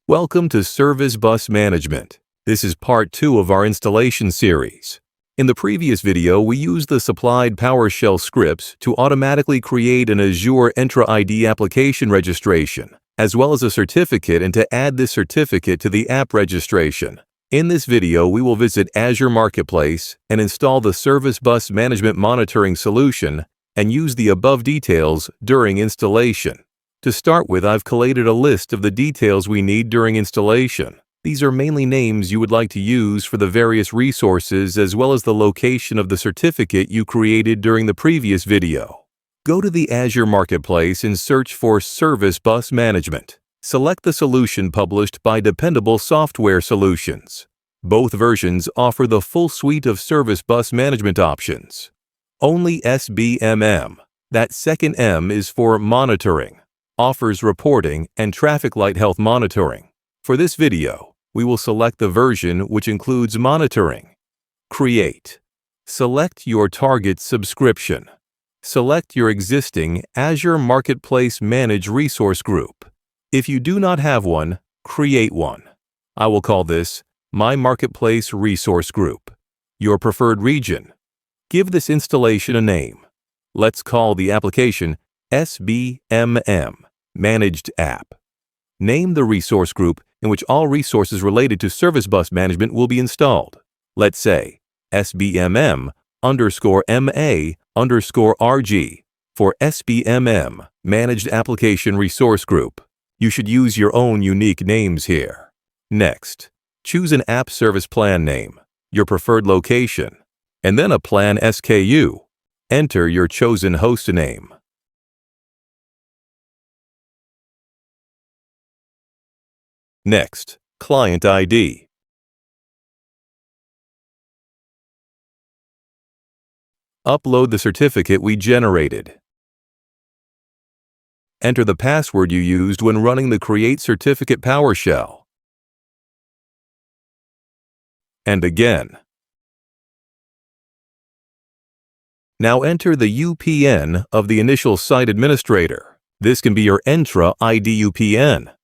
Welcome to Service Bus Management. This is part 2 of our installation series. In the previous video, we used the supplied PowerShell scripts to automatically create an Azure Entra ID application registration, as well as a certificate, and to add this certificate to the app registration. In this video, we will visit Azure Marketplace and install the Service Bus Management Monitoring solution and use the above details during installation. To start with, I've collated a list of the details we need during installation. These are mainly names you would like to use for the various resources, as well as the location of the certificate you created during the previous video. Go to the Azure Marketplace and search for Service Bus Management. Select the solution published by Dependable Software Solutions. Both versions offer the full suite of Service Bus Management options. Only SBMM, that second M is for monitoring, offers reporting and traffic light health monitoring. For this video, we will select the version which includes monitoring. Create. Select your target subscription. Select your existing Azure Marketplace Manage resource group. If you do not have one, create one. I will call this My Marketplace Resource Group. Your preferred region. Give this installation a name. Let's call the application SBMM, Managed App. Name the resource group in which all resources related to Service Bus Management will be installed. Let's say SBMM_MA_RG for SBMM, Managed Application Resource Group. You should use your own unique names here. Next, choose an app service plan name, your preferred location, and then a plan SKU. Enter your chosen host name. Next, Client ID. Upload the certificate we generated. Enter the password you used when running the Create Certificate PowerShell. And again. Now enter the UPN of the initial site administrator. This can be your Entra ID UPN.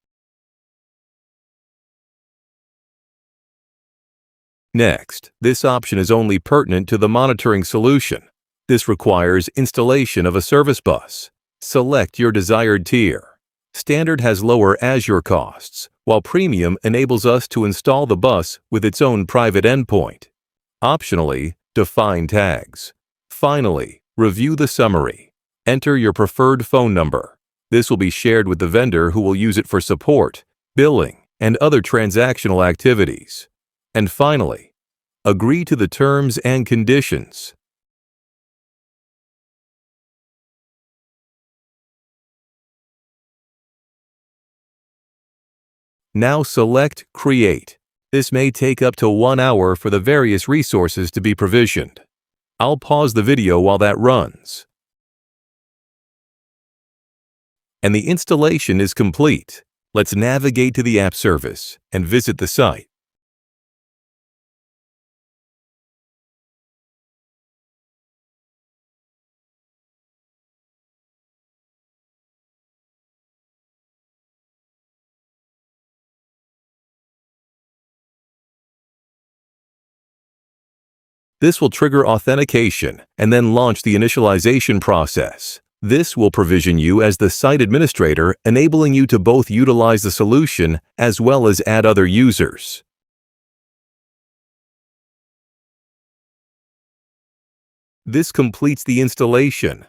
Next, this option is only pertinent to the monitoring solution. This requires installation of a service bus. Select your desired tier. Standard has lower Azure costs, while Premium enables us to install the bus with its own private endpoint. Optionally, define tags. Finally, review the summary. Enter your preferred phone number. This will be shared with the vendor who will use it for support, billing, and other transactional activities. And finally, agree to the terms and conditions. Now select Create. This may take up to 1 hour for the various resources to be provisioned. I'll pause the video while that runs. And the installation is complete. Let's navigate to the app service and visit the site. This will trigger authentication and then launch the initialization process. This will provision you as the site administrator, enabling you to both utilize the solution as well as add other users. This completes the installation.